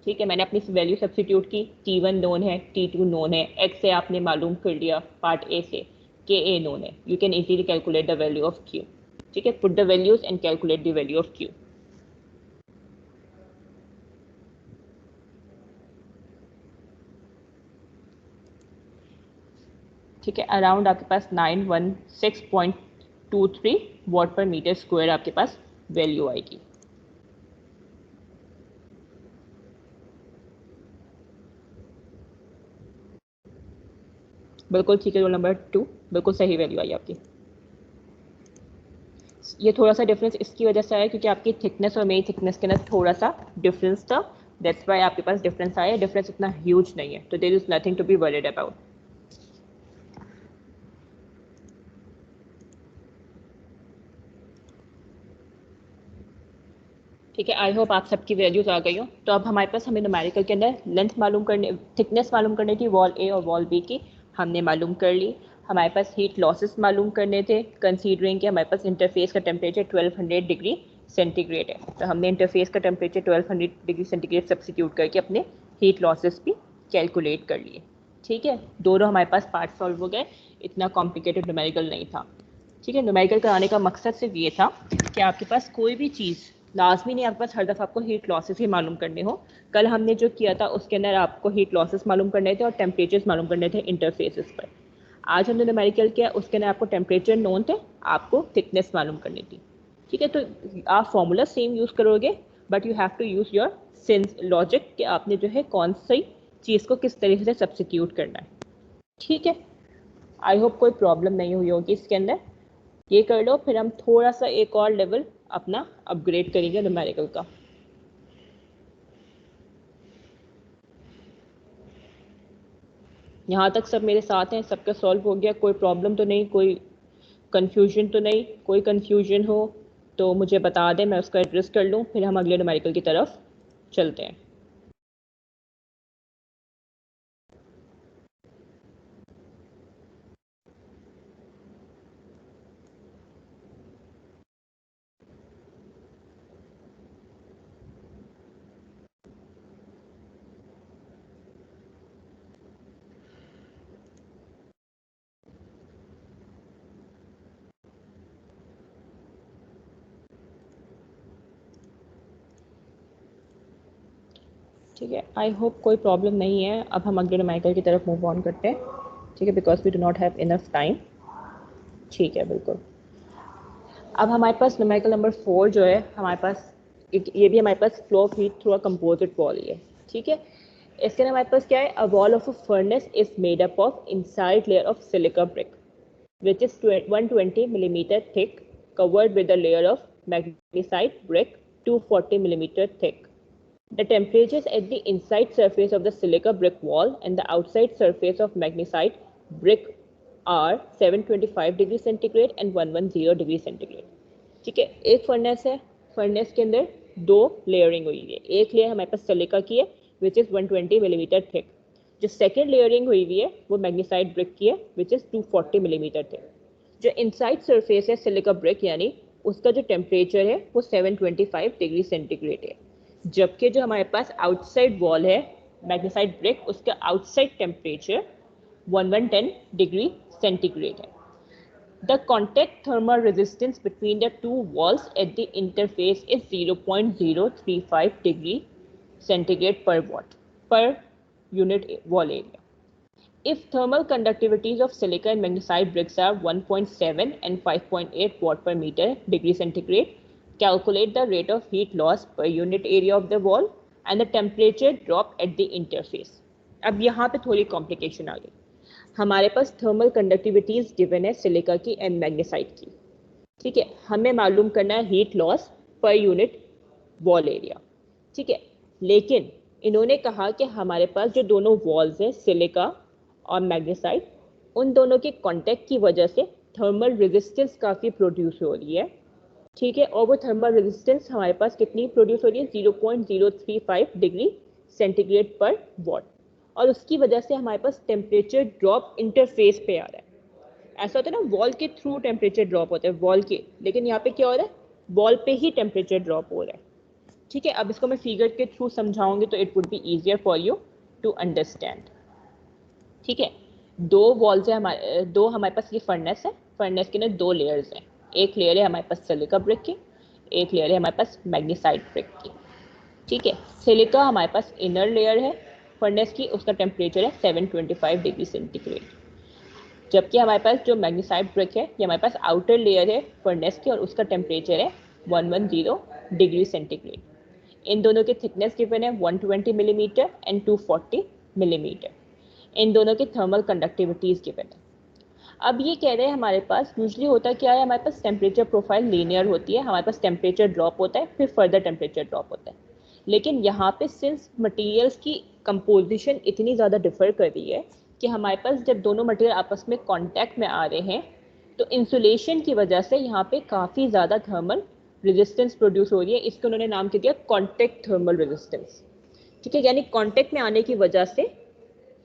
Speaker 1: ठीक है, मैंने अपनी वैल्यू सब्स्टिट्यूट की, T1 नोन है, T2 नोन है, X से आपने मालूम कर लिया पार्ट ए से कि A नोन है, you can easily calculate the value of Q। ठीक है, put the values and calculate the value of Q। ठीक है, अराउंड आपके पास 916.23 वॉट पर मीटर स्क्वायर आपके पास वैल्यू आएगी। बिल्कुल ठीक है, रोल नंबर 2, बिल्कुल सही वैल्यू आई आपकी। ये थोड़ा सा डिफरेंस इसकी वजह से आया क्योंकि आपकी थिकनेस और मेरी थिकनेस के अंदर थोड़ा सा डिफरेंस था, दैट्स वाई आपके पास डिफरेंस आया। डिफरेंस इतना ह्यूज नहीं है, तो there is nothing to be worried about. ठीक है, आई होप आप सबकी वैल्यूज आ गई हो। तो अब हमारे पास हमें न्यूमेरिकल के अंदर लेंथ मालूम करने, थिकनेस मालूम करनी थी वॉल ए और वॉल बी की, हमने मालूम कर ली। हमारे पास हीट लॉसेस मालूम करने थे, कंसीडरिंग कि हमारे पास इंटरफेस का टेम्परेचर 1200 डिग्री सेंटीग्रेड है, तो हमने इंटरफेस का टेम्परेचर 1200 डिग्री सेंटीग्रेड सब्स्टिट्यूट करके अपने हीट लॉसेस भी कैलकुलेट कर लिए। ठीक है, दोनों हमारे पास पार्ट सॉल्व हो गए, इतना कॉम्प्लिकेटेड न्यूमेरिकल नहीं था। ठीक है, न्यूमेरिकल कराने का मकसद सिर्फ ये था कि आपके पास कोई भी चीज़ लाजमी नहीं, आपके पास हर दफ़ा आपको हीट लॉसेस ही मालूम करने हो। कल हमने जो किया था उसके अंदर आपको हीट लॉसेस मालूम करने थे और टेम्परेचर्स मालूम करने थे इंटरफेसेस पर। आज हमने न्यूमेरिकल किया, उसके अंदर आपको टेम्परेचर नोन थे, आपको थिकनेस मालूम करनी थी। ठीक है, तो आप फॉर्मूला सेम यूज़ करोगे, but you have to use your sense logic कि आपने जो है कौन सी चीज़ को किस तरीके से सब्स्टिट्यूट करना है। ठीक है, आई होप कोई प्रॉब्लम नहीं हुई होगी इसके अंदर। ये कर लो, फिर हम थोड़ा सा एक और लेवल अपना अपग्रेड करेंगे न्यूमेरिकल का। यहाँ तक सब मेरे साथ हैं, सबका सॉल्व हो गया, कोई प्रॉब्लम तो नहीं, कोई कन्फ्यूजन तो नहीं? कोई कन्फ्यूजन हो तो मुझे बता दें, मैं उसका एड्रेस कर लूँ, फिर हम अगले न्यूमेरिकल की तरफ चलते हैं। ठीक है, आई होप कोई प्रॉब्लम नहीं है। अब हम अगले न्यूमेरिकल की तरफ मूव ऑन करते हैं। ठीक है, because we do not have enough time. ठीक है, बिल्कुल। अब हमारे पास न्यूमेरिकल नंबर 4 जो है, हमारे पास ये भी हमारे पास flow of heat through a composite wall ही है। ठीक है, इसके अंदर हमारे पास क्या है, a wall of a furnace is made up of inside layer of silica brick which is 120 millimeter thick, covered with a layer of magnesite brick 240 millimeter thick. The temperatures at the inside surface of the silica brick wall and the outside surface of magnesite brick are 725 degree centigrade and 110 degree centigrade. ठीक है, एक furnace है, furnace के अंदर दो layering हुई है। एक लेयर हमारे पास सिलिका की है विच इज़ 120 मिलीमीटर थिक। जो सेकेंड लेयरिंग हुई हुई है वो मैग्नीसाइट ब्रिक की है विच इज़ 240 मिलीमीटर थिक। जो इनसाइड सरफेस है सिलिका ब्रिक यानी उसका जो टेम्परेचर है वो 725 डिग्री सेंटीग्रेड है, जबकि जो हमारे पास आउटसाइड वॉल है मैग्नीसाइट ब्रिक उसका आउटसाइड टेम्परेचर 1110 डिग्री सेंटीग्रेड है। The contact thermal resistance between the two walls at the interface is 0.035 degree centigrade per watt per unit wall area. If thermal conductivities of silica and magnesite bricks are 1.7 and 5.8 watt per meter degree centigrade, calculate the rate of heat loss per unit area of the wall and the temperature drop at the interface. अब यहाँ पे थोड़ी complication आ गई। हमारे पास thermal conductivities given है silica की and magnesite की। ठीक है, हमें मालूम करना है heat loss per unit wall area. ठीक है, लेकिन इन्होंने कहा कि हमारे पास जो दोनों वॉल्स हैं सिलिका और मैग्नेसाइट, उन दोनों के कांटेक्ट की वजह से थर्मल रेजिस्टेंस काफ़ी प्रोड्यूस हो रही है। ठीक है, और वो थर्मल रेजिस्टेंस हमारे पास कितनी प्रोड्यूस हो रही है, 0.035 डिग्री सेंटीग्रेड पर वॉट, और उसकी वजह से हमारे पास टेम्परेचर ड्रॉप इंटरफेस पे आ रहा है। ऐसा होता है ना, वॉल के थ्रू टेम्परेचर ड्रॉप होता है वॉल के, लेकिन यहाँ पे क्या हो रहा है, वॉल पे ही टेम्परेचर ड्रॉप हो रहा है। ठीक है, अब इसको मैं फिगर के थ्रू समझाऊंगी तो it would be easier for you to understand. ठीक है, दो वॉल्स है हमारे, दो हमारे पास ये फर्नेस है, फर्नेस के ना दो लेयर्स हैं, एक लेयर है हमारे पास सिलिका ब्रिक की, एक लेयर है हमारे पास मैग्नीसाइट ब्रिक की। ठीक है, सिलिका हमारे पास इनर लेयर है फर्नेस की, उसका टेम्परेचर है 725 डिग्री सेंटीग्रेड, जबकि हमारे पास जो मैग्नीसाइट ब्रिक है ये हमारे पास आउटर लेयर है फर्नेस की और उसका टेम्परेचर है 110 डिग्री सेंटीग्रेड। इन दोनों की थिकनेस गिवन है 120 मिलीमीटर एंड 240 मिलीमीटर। इन दोनों की थर्मल कंडक्टिविटीज गिवन है। अब ये कह रहे हैं हमारे पास यूजली होता क्या है, हमारे पास टेम्परेचर प्रोफाइल लीनियर होती है, हमारे पास टेम्परेचर ड्रॉप होता है फिर फर्दर टेम्परेचर ड्रॉप होता है। लेकिन यहाँ पे सिंस मटेरियल्स की कंपोजिशन इतनी ज़्यादा डिफर कर रही है कि हमारे पास जब दोनों मटेरियल आपस में कांटेक्ट में आ रहे हैं तो इंसुलेशन की वजह से यहाँ पे काफ़ी ज़्यादा थर्मल रेजिस्टेंस प्रोड्यूस हो रही है। इसको उन्होंने नाम दे दिया कॉन्टेक्ट थर्मल रेजिस्टेंस। ठीक है, यानी कांटेक्ट में आने की वजह से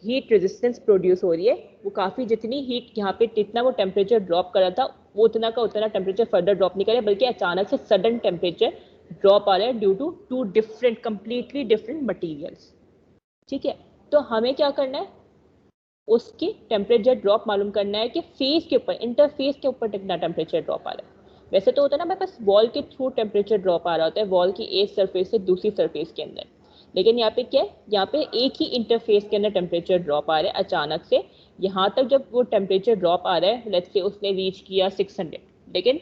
Speaker 1: हीट रेजिस्टेंस प्रोड्यूस हो रही है, वो काफ़ी जितनी हीट यहाँ पे जितना वो टेम्परेचर ड्रॉप कर रहा था वो उतना का उतना टेम्परेचर फर्दर ड्रॉप नहीं कर रहा है, बल्कि अचानक से सडन टेम्परेचर ड्रॉप आ रहा है due to two different completely different materials. ठीक है, तो हमें क्या करना है, उसकी टेम्परेचर ड्रॉप मालूम करना है कि फेस के ऊपर, इंटरफेस के ऊपर कितना टेम्परेचर ड्रॉप आ रहा है। वैसे तो होता है ना हमारे पास वॉल के थ्रू टेम्परेचर ड्रॉप आ रहा होता है, वॉल की एक सरफेस से दूसरी सरफेस के अंदर, लेकिन यहाँ पे क्या है, यहाँ पे एक ही इंटरफेस के अंदर टेम्परेचर ड्रॉप आ रहा है अचानक से। यहाँ तक जब वो टेम्परेचर ड्रॉप आ रहा है, लेट्स से उसने रीच किया 600, लेकिन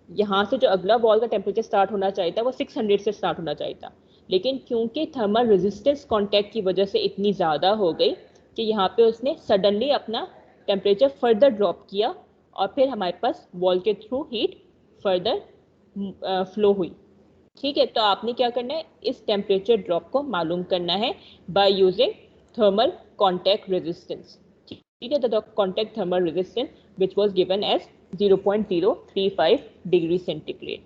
Speaker 1: यहाँ से जो अगला वॉल का टेम्परेचर स्टार्ट होना चाहिए था वो 600 से स्टार्ट होना चाहिए था, लेकिन क्योंकि थर्मल रेजिस्टेंस कॉन्टैक्ट की वजह से इतनी ज़्यादा हो गई कि यहाँ पे उसने सडनली अपना टेम्परेचर फर्दर ड्रॉप किया और फिर हमारे पास वॉल के थ्रू हीट फर्दर फ्लो हुई। ठीक है, तो आपने क्या करना है, इस टेम्परेचर ड्रॉप को मालूम करना है by using thermal contact resistance. ठीक है, the contact thermal resistance which was given as 0.035 degree centigrade.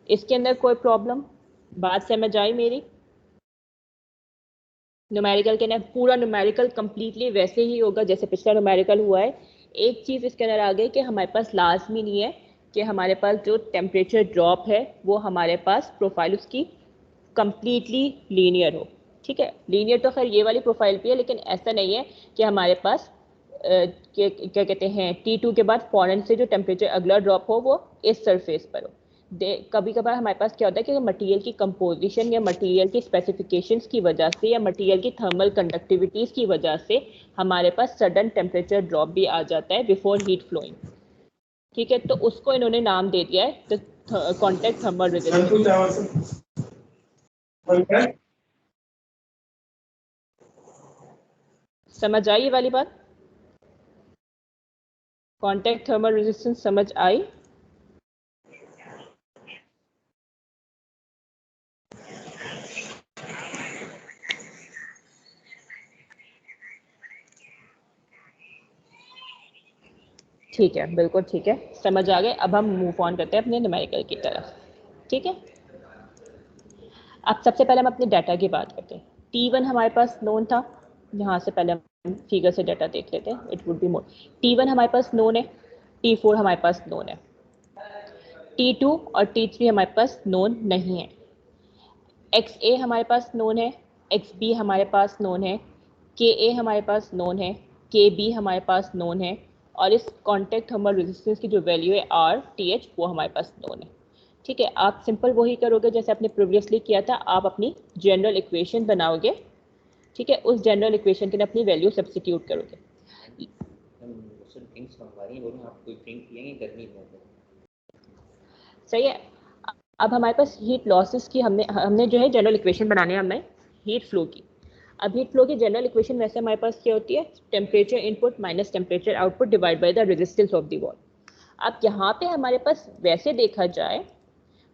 Speaker 1: इसके अंदर कोई प्रॉब्लम, बात समझ आई मेरी? न्यूमेरिकल के अंदर पूरा न्यूमेरिकल कंप्लीटली वैसे ही होगा जैसे पिछला न्यूमेरिकल हुआ है। एक चीज़ इसके अंदर आ गई कि हमारे पास लाजमी नहीं है कि हमारे पास जो टेम्परेचर ड्रॉप है वो हमारे पास प्रोफाइल उसकी कंप्लीटली लीनियर हो। ठीक है, लीनियर तो खैर ये वाली प्रोफाइल भी है, लेकिन ऐसा नहीं है कि हमारे पास क्या कहते हैं T2 के बाद फॉरन से जो टेम्परेचर अगला ड्रॉप हो वो इस सरफेस पर हो। कभी कभार हमारे पास क्या होता है कि मटेरियल की कंपोजिशन या मटेरियल की स्पेसिफिकेशंस की वजह से या मटेरियल की थर्मल कंडक्टिविटीज़ की वजह से हमारे पास सडन टेम्परेचर ड्रॉप भी आ जाता है बिफोर हीट फ्लोइंग। ठीक है, तो उसको इन्होंने नाम दे दिया है द कॉन्टैक्ट थर्मल रेजिस्टेंस। समझ आई ये वाली बात? कॉन्टैक्ट थर्मल रेजिस्टेंस समझ आई? ठीक है, बिल्कुल ठीक है, समझ आ गए। अब हम मूव ऑन करते हैं अपने न्यूमेरिकल की तरफ। ठीक है, अब सबसे पहले हम अपने डाटा की बात करते हैं। T1 हमारे पास नोन था, यहाँ से पहले हम फिगर से डाटा देख लेते हैं, it would be more. T1 हमारे पास नोन है, T4 हमारे पास नोन है, T2 और T3 हमारे पास नोन नहीं है। XA हमारे पास नोन है, XB हमारे पास नोन है, KA हमारे पास नोन है, KB हमारे पास नोन है, और इस कॉन्टैक्ट थर्मल रेजिस्टेंस की जो वैल्यू है RTH वो हमारे पास नोन है। ठीक है, आप सिंपल वही करोगे जैसे आपने प्रीवियसली किया था, आप अपनी जनरल इक्वेशन बनाओगे। ठीक है, उस जनरल इक्वेशन के लिए अपनी वैल्यू सब्स्टिट्यूट करोगे। सही है, अब हमारे पास हीट लॉसेस की हमने जो है जनरल इक्वेशन बनाने हैं हमें हीट फ्लो की। अब हीट फ्लो की जनरल इक्वेशन वैसे हमारे पास क्या होती है, temperature input minus temperature output divide by the resistance of the wall. अब यहाँ पे हमारे पास वैसे देखा जाए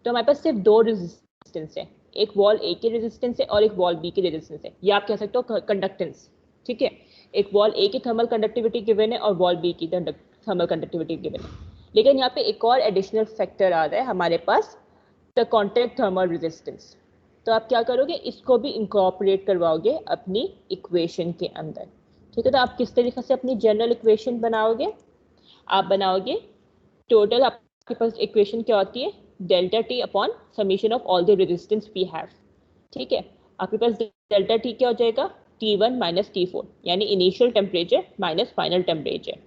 Speaker 1: तो हमारे पास सिर्फ दो रेजिस्टेंस है, एक वॉल ए की रेजिस्टेंस है और एक वॉल बी की रेजिस्टेंस है, या आप कह सकते हो कंडक्टेंस। ठीक है, एक वॉल ए की थर्मल कंडक्टिविटी गिवन है और वॉल बी की थर्मल कंडक्टिविटी गिवन है, लेकिन यहाँ पे एक और एडिशनल फैक्टर आ रहा है हमारे पास, द कॉन्टैक्ट थर्मल रेजिस्टेंस। तो आप क्या करोगे, इसको भी इंकॉर्पोरेट करवाओगे अपनी इक्वेशन के अंदर। ठीक है, तो आप किस तरीके से अपनी जनरल इक्वेशन बनाओगे, आप बनाओगे टोटल, आपके पास इक्वेशन क्या होती है, delta T upon summation of all the resistance we have. ठीक है, आपके पास डेल्टा टी क्या हो जाएगा, T1 माइनस T4, यानी initial temperature minus final temperature,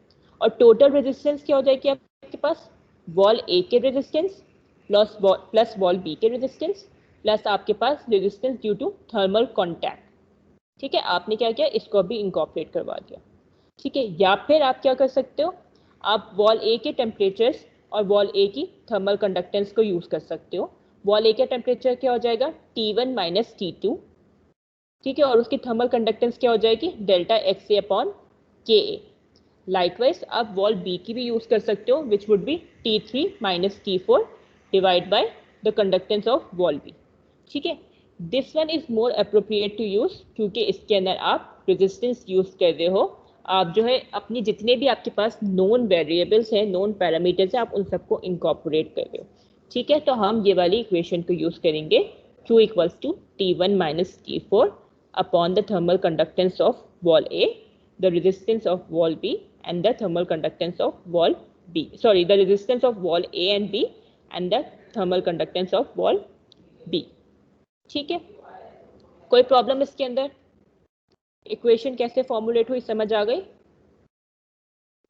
Speaker 1: और टोटल रेजिस्टेंस क्या हो जाएगी आपके पास, वॉल ए के रेजिस्टेंस प्लस वॉल बी के रेजिस्टेंस प्लस आपके पास resistance due to thermal contact. ठीक है, आपने क्या किया, इसको भी इंकॉर्पोरेट करवा दिया। ठीक है, या फिर आप क्या कर सकते हो, आप वॉल ए के टेम्परेचर्स और वॉल ए की थर्मल कंडक्टेंस को यूज कर सकते हो। वॉल ए का टेम्परेचर क्या हो जाएगा, T1 माइनस T2। ठीक है, और उसकी थर्मल कंडक्टेंस क्या हो जाएगी, delta X A upon K A. Likewise आप वॉल बी की भी यूज कर सकते हो, which would be T3 minus T4 divide by the conductance of wall B. ठीक है, this one is more appropriate to use, क्योंकि इसके अंदर आप रेजिस्टेंस यूज कर रहे हो, आप जो है अपनी जितने भी आपके पास नोन वेरिएबल्स हैं, नोन पैरामीटर्स हैं, आप उन सबको इंकॉर्पोरेट कर रहे हो। ठीक है, तो हम ये वाली इक्वेशन को यूज करेंगे, Q equals to T1 minus T4 upon the thermal conductance of wall A, the resistance of wall B and the thermal conductance of wall B, sorry, the resistance of wall A and B and the thermal conductance of wall B। ठीक है, कोई problem इसके अंदर, equation कैसे formulate हुई समझ आ गई।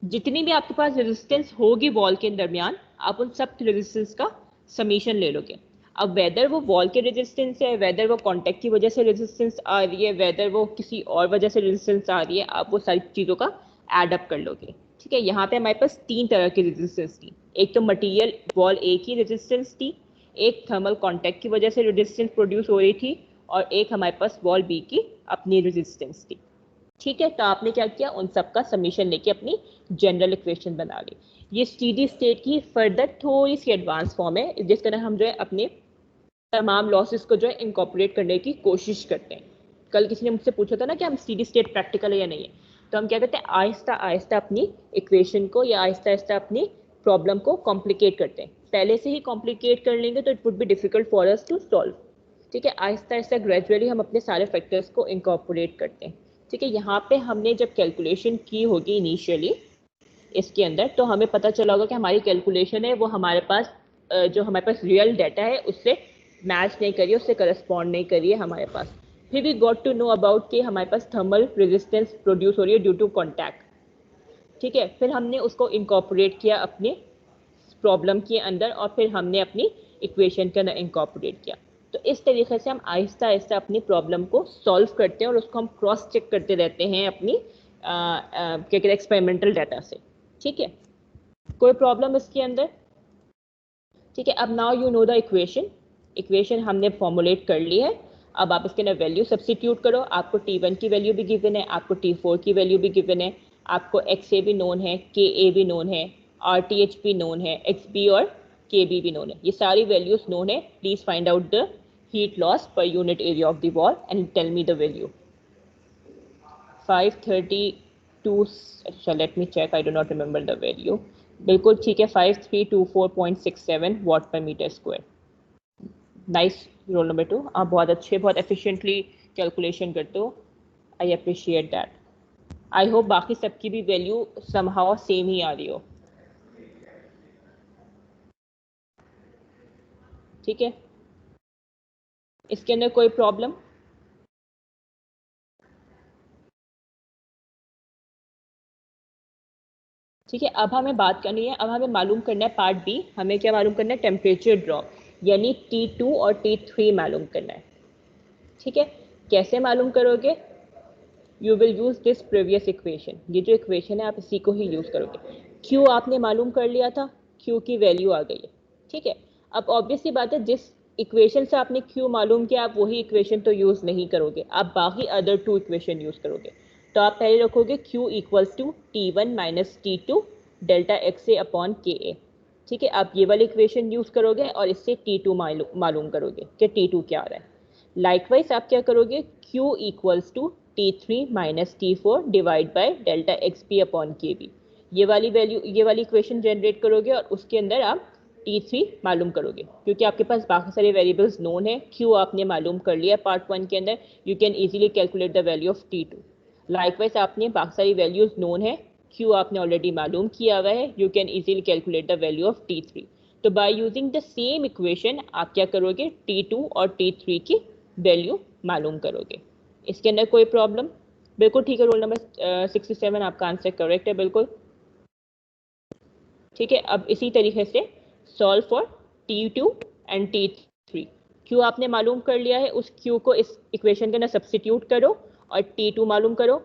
Speaker 1: जितनी भी आपके पास रेजिस्टेंस होगी वॉल के दरमियान, आप उन सब रेजिस्टेंस का समीशन ले लोगे। अब वेदर वो वॉल के रेजिस्टेंस है, वेदर वो कॉन्टैक्ट की वजह से रेजिस्टेंस आ रही है, वेदर वो किसी और वजह से रेजिस्टेंस आ रही है, आप वो सारी चीज़ों का एड अप कर लोगे। ठीक है, यहाँ पे हमारे पास 3 तरह की रेजिस्टेंस थी, एक तो मटीरियल वॉल ए की रेजिस्टेंस थी, एक थर्मल कॉन्टैक्ट की वजह से रेजिस्टेंस प्रोड्यूस हो रही थी, और एक हमारे पास वॉल बी की अपनी रेजिस्टेंस थी। ठीक है, तो आपने क्या किया, उन सब का समीशन लेके अपनी जनरल इक्वेशन बना ली। ये स्टेडी स्टेट की फर्दर थोड़ी सी एडवांस फॉर्म है, जिस तरह हम जो है अपने तमाम लॉसेस को जो है इंकॉर्पोरेट करने की कोशिश करते हैं। कल किसी ने मुझसे पूछा था ना कि हम स्टेडी स्टेट प्रैक्टिकल है या नहीं है, तो हम क्या करते हैं, आहिस्ता आहिस्ता अपनी इक्वेशन को या आहिस्ता आहिस्ता अपनी प्रॉब्लम को कॉम्प्लिकेट करते हैं। पहले से ही कॉम्प्लिकेट कर लेंगे तो it would be difficult for us to solve. ठीक है, आहिस्ता आहिस्ता ग्रेजुअली हम अपने सारे फैक्टर्स को इंकॉर्पोरेट करते हैं। ठीक है, यहाँ पे हमने जब कैलकुलेशन की होगी इनिशियली इसके अंदर, तो हमें पता चला होगा कि हमारी कैलकुलेशन है वो हमारे पास जो हमारे पास रियल डाटा है उससे मैच नहीं करिए, उससे करस्पॉन्ड नहीं करिए हमारे पास। फिर we got to know about कि हमारे पास थर्मल रेजिस्टेंस प्रोड्यूस हो रही है ड्यू टू कॉन्टैक्ट। ठीक है, फिर हमने उसको इंकॉर्पोरेट किया अपने प्रॉब्लम के अंदर, और फिर हमने अपनी इक्वेशन के अंदर इंकॉर्पोरेट किया। तो इस तरीके से हम आहिस्ता आहिस्ता अपनी प्रॉब्लम को सॉल्व करते हैं, और उसको हम क्रॉस चेक करते रहते हैं अपनी क्या कहते हैं एक्सपेरिमेंटल डाटा से। ठीक है, कोई प्रॉब्लम इसके अंदर। ठीक है, अब now you know the equation हमने फॉर्मुलेट कर ली है। अब आप इसके अंदर वैल्यू सब्स्टिट्यूट करो, आपको T1 की वैल्यू भी गिवन है, आपको T4 की वैल्यू भी गिवन है, आपको XA भी नोन है, KA भी नोन है, RTH भी नोन है, XB और KB भी नोन है, ये सारी वैल्यूज नोन है। Please find out the heat loss per unit area of the wall and tell me the value. 532, अच्छा let me check, I do not remember the value. बिल्कुल ठीक है, 5324.67 watt per metre square. Nice roll number 2, आप बहुत अच्छे, बहुत efficiently calculation करते हो, I appreciate that. I hope बाकी सबकी भी वैल्यू समहाउ सेम ही आ रही हो। ठीक है, इसके अंदर कोई प्रॉब्लम। ठीक है, अब हमें बात करनी है, अब हमें मालूम करना है पार्ट बी, हमें क्या मालूम करना है, टेम्परेचर ड्रॉप, यानी T2 और T3 मालूम करना है। ठीक है, कैसे मालूम करोगे, you will use this previous equation, ये जो इक्वेशन है आप इसी को ही यूज करोगे। Q आपने मालूम कर लिया था, Q की वैल्यू आ गई है। ठीक है, अब ऑब्वियसली बात है, जिस इक्वेशन से आपने Q मालूम किया आप वही इक्वेशन तो यूज नहीं करोगे, आप बाकी अदर 2 इक्वेशन यूज करोगे। तो आप पहले रखोगे Q equals to T1 minus T2 delta XA upon KA। ठीक है, आप ये वाली इक्वेशन यूज करोगे और इससे T2 मालूम करोगे कि T2 क्या आ रहा है। लाइकवाइज आप क्या करोगे, Q equals to T3 minus T4 divide by delta XP upon KB, ये वाली वैल्यू, ये वाली इक्वेशन जनरेट करोगे और उसके अंदर आप T3 मालूम करोगे, क्योंकि आपके पास बाकी सारे वेरिएबल्स नोन है। Q आपने मालूम कर लिया पार्ट 1 के अंदर, you can easily calculate the value of T2। Likewise आपने बाकी सारी वैल्यूज नोन है, Q आपने ऑलरेडी मालूम किया हुआ है, you can easily calculate the value of T3। तो by using the same equation आप क्या करोगे, T2 और T3 की वैल्यू मालूम करोगे। इसके अंदर कोई प्रॉब्लम? बिल्कुल ठीक है, रोल नंबर 67 आपका आंसर करेक्ट है, बिल्कुल ठीक है। अब इसी तरीके से solve for T2 and T3। Q आपने मालूम कर लिया है, उस Q को इस इक्वेशन के अंदर सब्स्टिट्यूट करो और T2 मालूम करो,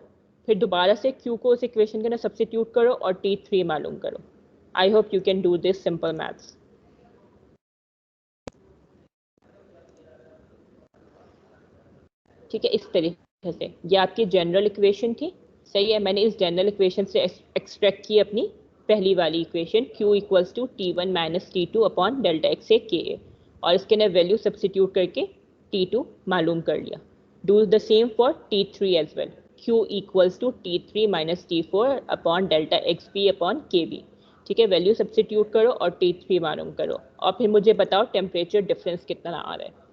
Speaker 1: फिर दोबारा से Q को उस इक्वेशन के अंदर सब्स्टिट्यूट करो और T3 मालूम करो। I hope you can do this simple maths. ठीक है, इस तरीके से ये आपकी जनरल इक्वेशन थी, सही है। मैंने इस जनरल इक्वेशन से एक्सट्रैक्ट की अपनी पहली वाली equation Q equals to T1 minus T2 upon delta X से के ए, और इसके अंदर वैल्यू सब्स्टिट्यूट करके T2 मालूम कर लिया। Do the same for T3 as well, Q equals to T3 minus T4 upon delta X B upon K B. ठीक है, वैल्यू सब्स्टिट्यूट करो और T3 मालूम करो, और फिर मुझे बताओ टेम्परेचर डिफरेंस कितना आ रहा है।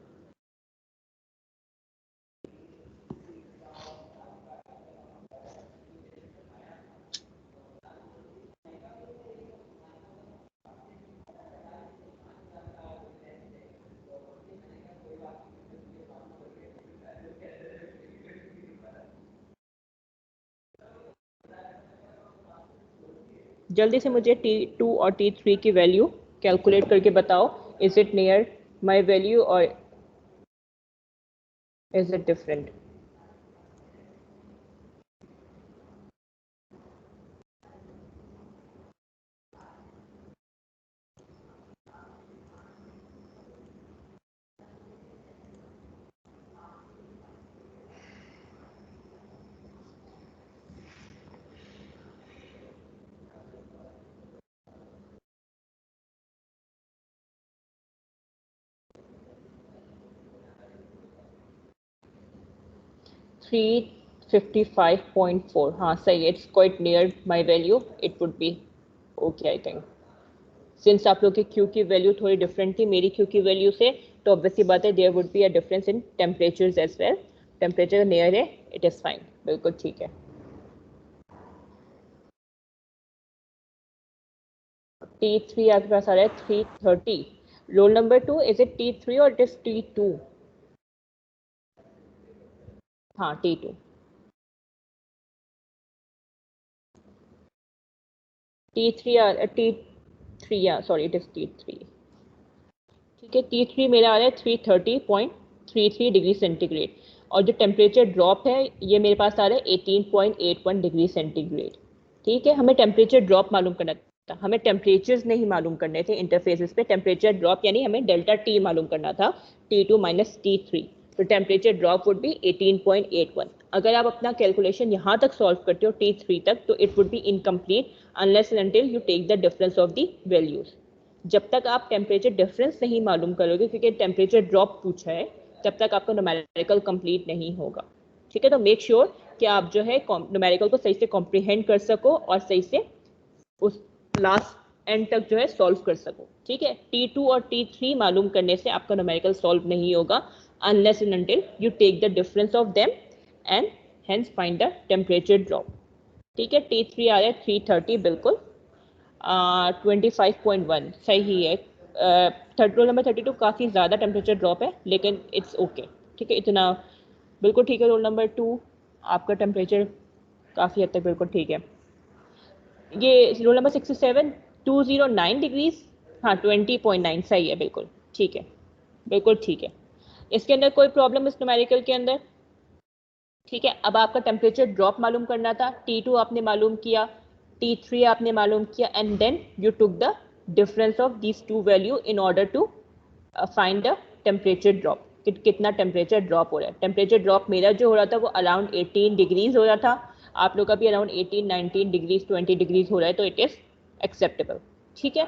Speaker 1: जल्दी से मुझे T2 और T3 की वैल्यू कैलकुलेट करके बताओ, is it near my value और इज इट डिफरेंट। थ्री 55.4, हाँ सही है, it's quite near my value, it would B okay I think. Since आप लोग के Q की वैल्यू थोड़ी डिफरेंट थी मेरी Q की वैल्यू से, तो ऑब्वियसली बात है there would be a difference in temperatures as well. Temperature near है, इट इज फाइन, बिल्कुल ठीक है। T3 आपके पास आ रहा है 330। Role number 2, is it T3 और इट इज T2? हाँ T2। T3 sorry it is T3। ठीक है, T3 मेरा आ रहा है 330.33 डिग्री सेंटीग्रेड, और जो टेम्परेचर ड्रॉप है ये मेरे पास आ रहा है 18.81 डिग्री सेंटीग्रेड। ठीक है, हमें टेम्परेचर ड्रॉप मालूम करना था, हमें टेम्परेचर्स नहीं मालूम करने थे इंटरफेसेस पे। टेम्परेचर ड्रॉप यानी हमें डेल्टा T मालूम करना था, T2 माइनस T3। तो टेम्परेचर ड्रॉप वुड बी 18.81। अगर आप अपना कैलकुलेशन यहाँ तक सॉल्व करते हो T3 तक, तो it would be incomplete unless and until you take the difference of the values. जब तक आप टेम्परेचर डिफरेंस नहीं मालूम करोगे, क्योंकि टेम्परेचर ड्रॉप पूछा है, तब तक आपका न्यूमेरिकल कंप्लीट नहीं होगा। ठीक है, तो मेक श्योर कि आप जो है न्यूमेरिकल को सही से कॉम्प्रिहेंड कर सको और सही से उस लास्ट एंड तक जो है सॉल्व कर सको। ठीक है, T2 और T3 मालूम करने से आपका न्यूमेरिकल सॉल्व नहीं होगा unless and until you take the difference of them and hence find the temperature drop. ठीक है, T3 आ रहा है 330, बिल्कुल 25.1 सही है। थर्ड रोल नंबर 32 काफ़ी ज़्यादा टेम्परेचर ड्रॉप है, लेकिन इट्स ओके। ठीक है, इतना बिल्कुल ठीक है। रोल नंबर 2 आपका टेम्परेचर काफ़ी हद तक बिल्कुल ठीक है। ये रोल नंबर 67 209 डिग्रीज, हाँ 20.9 सही है, बिल्कुल ठीक है, बिल्कुल ठीक है। इसके अंदर कोई प्रॉब्लम इस न्यूमेरिकल के अंदर? ठीक है, अब आपका टेम्परेचर ड्रॉप मालूम करना था, T2 आपने मालूम किया, T3 आपने मालूम किया, and then you took the difference of these two value in order to find the temperature drop. कितना टेम्परेचर ड्रॉप हो रहा है। टेम्परेचर ड्रॉप मेरा जो हो रहा था वो अराउंड 18 डिग्रीज हो रहा था, आप लोग का भी अराउंड 18 19 डिग्रीज 20 डिग्रीज हो रहा है, तो इट इज एक्सेप्टेबल। ठीक है,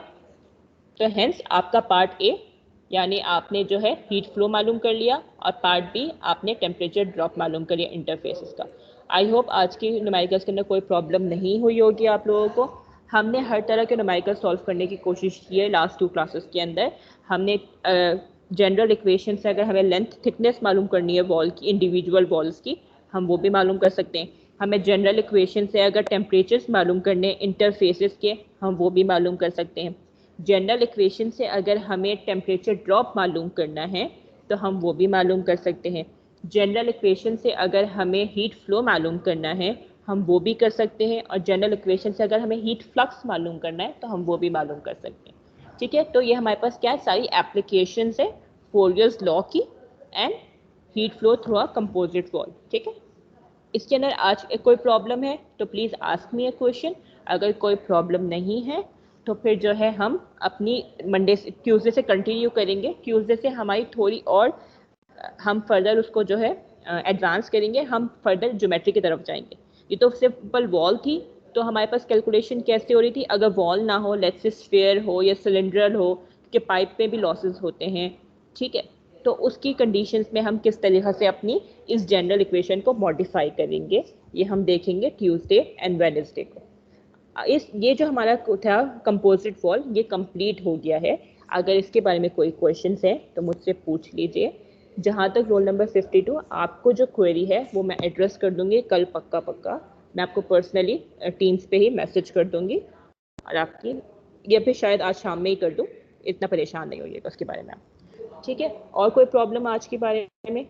Speaker 1: तो हेंस आपका पार्ट ए यानी आपने जो है हीट फ्लो मालूम कर लिया, और पार्ट बी आपने टेम्परेचर ड्रॉप मालूम कर लिया इंटरफेसेस का। आई होप आज की न्यूमेरिकल्स के अंदर कोई प्रॉब्लम नहीं हुई होगी आप लोगों को। हमने हर तरह के न्यूमेरिकल सॉल्व करने की कोशिश की है लास्ट 2 क्लासेस के अंदर। हमने जनरल इक्वेशन से अगर हमें लेंथ थिकनेस मालूम करनी है वॉल की, इंडिविजुअल वॉल्स की, हम वो भी मालूम कर सकते हैं। हमें जनरल इक्वेशन से अगर टेम्परेचर्स मालूम करने इंटरफेसेस के, हम वो भी मालूम कर सकते हैं। जनरल इक्वेशन से अगर हमें टेम्परेचर ड्रॉप मालूम करना है तो हम वो भी मालूम कर सकते हैं। जनरल इक्वेशन से अगर हमें हीट फ्लो मालूम करना है हम वो भी कर सकते हैं, और जनरल इक्वेशन से अगर हमें हीट फ्लक्स मालूम करना है तो हम वो भी मालूम कर सकते हैं। ठीक है, तो ये हमारे पास क्या है, सारी एप्लीकेशन है फोरियर्स लॉ की and heat flow through a composite wall. ठीक है, इसके अंदर आज कोई प्रॉब्लम है तो please ask me a question. अगर कोई प्रॉब्लम नहीं है तो फिर जो है हम अपनी मंडे से ट्यूसडे से कंटिन्यू करेंगे। ट्यूसडे से हमारी थोड़ी और हम फर्दर उसको जो है एडवांस करेंगे, हम फर्दर ज्योमेट्री की तरफ जाएंगे। ये तो सिंपल वॉल थी, तो हमारे पास कैलकुलेशन कैसे हो रही थी, अगर वॉल ना हो, लेट्स से स्फीयर हो या सिलेंड्रल हो, कि पाइप में भी लॉसेस होते हैं। ठीक है, तो उसकी कंडीशंस में हम किस तरीक़े से अपनी इस जनरल इक्वेशन को मॉडिफाई करेंगे, ये हम देखेंगे ट्यूसडे एंड वेडनेसडे को। ये जो हमारा था कंपोजिट वॉल, ये कंप्लीट हो गया है। अगर इसके बारे में कोई क्वेश्चंस है तो मुझसे पूछ लीजिए। जहाँ तक रोल नंबर 52, आपको जो क्वेरी है वो मैं एड्रेस कर दूंगी कल, पक्का मैं आपको पर्सनली टीम्स पे ही मैसेज कर दूंगी, और आपकी ये फिर शायद आज शाम में ही कर दूँ, इतना परेशान नहीं होइएगा उसके बारे में आप। ठीक है, और कोई प्रॉब्लम आज के बारे में?